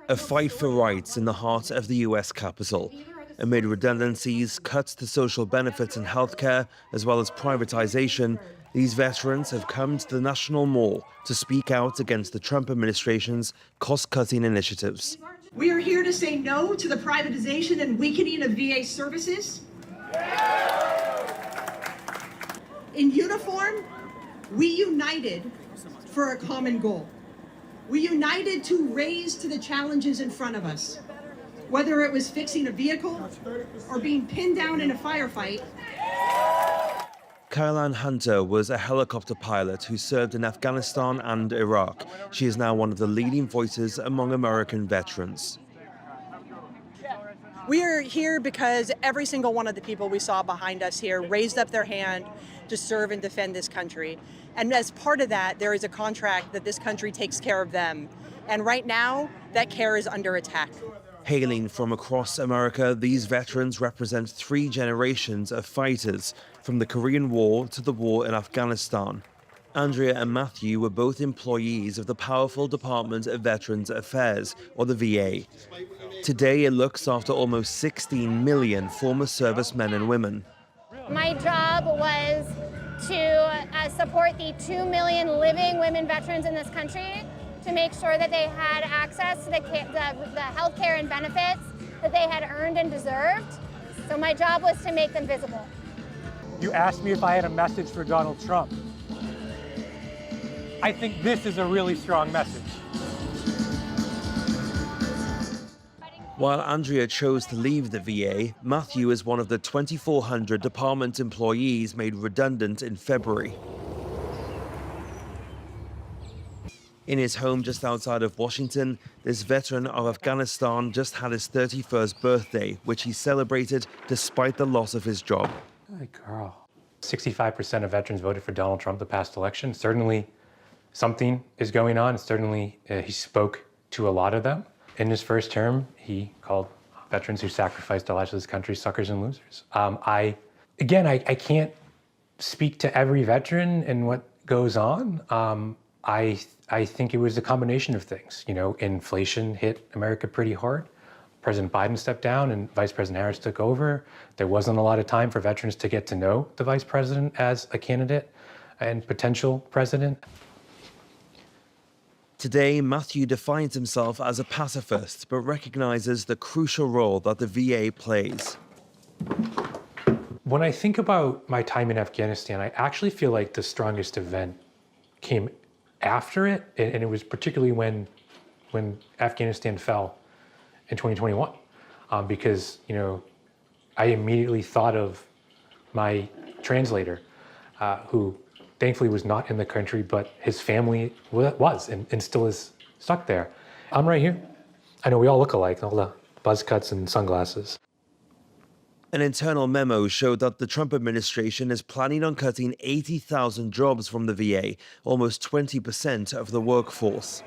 A fight for rights in the heart of the US Capitol. Amid redundancies, cuts to social benefits and healthcare, as well as privatization, these veterans have come to the National Mall to speak out against the Trump administration's cost-cutting initiatives. We are here to say no to the privatization and weakening of VA services. In uniform, we united for a common goal. We united to raise to the challenges in front of us. Whether it was fixing a vehicle or being pinned down in a firefight. Kyle-Ann Hunter was a helicopter pilot who served in Afghanistan and Iraq. She is now one of the leading voices among American veterans. We are here because every single one of the people we saw behind us here raised up their hand to serve and defend this country. And as part of that, there is a contract that this country takes care of them. And right now, that care is under attack. Hailing from across America, these veterans represent 3 generations of fighters, from the Korean War to the war in Afghanistan. Andrea and Matthieu were both employees of the powerful Department of Veterans Affairs, or the VA. Today, it looks after almost 16 million former servicemen and women. My job was to support the 2 million living women veterans in this country, to make sure that they had access to the health care and benefits that they had earned and deserved. So my job was to make them visible. You asked me if I had a message for Donald Trump. I think this is a really strong message. While Andrea chose to leave the VA, Matthieu is one of the 2,400 department employees made redundant in February. In his home just outside of Washington, this veteran of Afghanistan just had his 31st birthday, which he celebrated despite the loss of his job. Good girl. 65% of veterans voted for Donald Trump the past election. Certainly something is going on. Certainly he spoke to a lot of them. In his first term, he called veterans who sacrificed their lives for this country suckers and losers. I can't speak to every veteran and what goes on. I think it was a combination of things. You know, inflation hit America pretty hard. President Biden stepped down and Vice President Harris took over. There wasn't a lot of time for veterans to get to know the vice president as a candidate and potential president. Today, Matthieu defines himself as a pacifist, but recognizes the crucial role that the VA plays. When I think about my time in Afghanistan, I actually feel like the strongest event came after it, and it was particularly when Afghanistan fell in 2021, because I immediately thought of my translator, who thankfully was not in the country, but his family was and still is stuck there. I'm right here. I know we all look alike, all the buzz cuts and sunglasses. An internal memo showed that the Trump administration is planning on cutting 80,000 jobs from the VA, almost 20% of the workforce.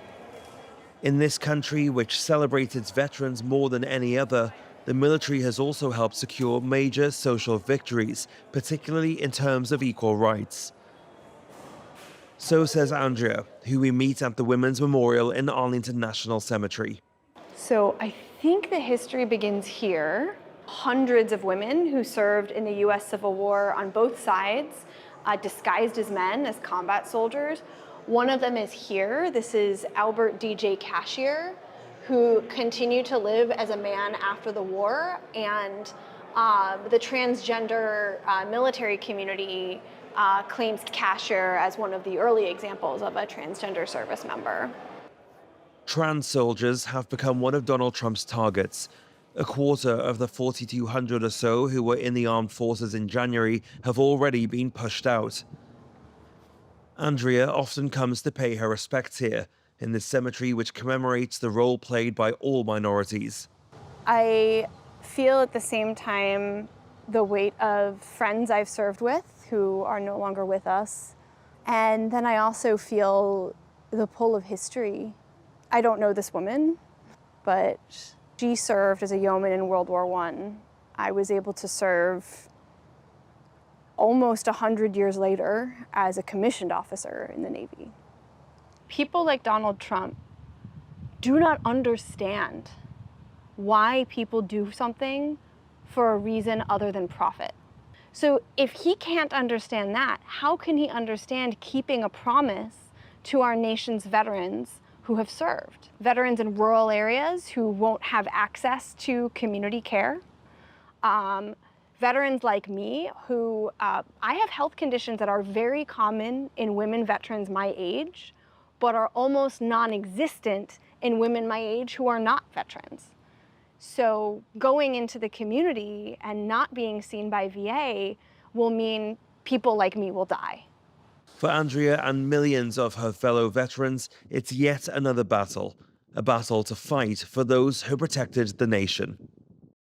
In this country, which celebrates its veterans more than any other, the military has also helped secure major social victories, particularly in terms of equal rights. So says Andrea, who we meet at the Women's Memorial in Arlington National Cemetery. So I think the history begins here. Hundreds of women who served in the US Civil War on both sides, disguised as men, as combat soldiers. One of them is here. This is Albert DJ Cashier, who continued to live as a man after the war. And the transgender military community claims Cashier as one of the early examples of a transgender service member. Trans soldiers have become one of Donald Trump's targets. A quarter of the 4,200 or so who were in the armed forces in January have already been pushed out. Andrea often comes to pay her respects here, in this cemetery which commemorates the role played by all minorities. I feel at the same time the weight of friends I've served with who are no longer with us. And then I also feel the pull of history. I don't know this woman, but she served as a yeoman in World War I. I was able to serve almost 100 years later as a commissioned officer in the Navy. People like Donald Trump do not understand why people do something for a reason other than profit. So if he can't understand that, how can he understand keeping a promise to our nation's veterans who have served? Veterans in rural areas who won't have access to community care. Veterans like me who, I have health conditions that are very common in women veterans my age, but are almost non-existent in women my age who are not veterans. So going into the community and not being seen by VA will mean people like me will die. For Andrea and millions of her fellow veterans, it's yet another battle, a battle to fight for those who protected the nation.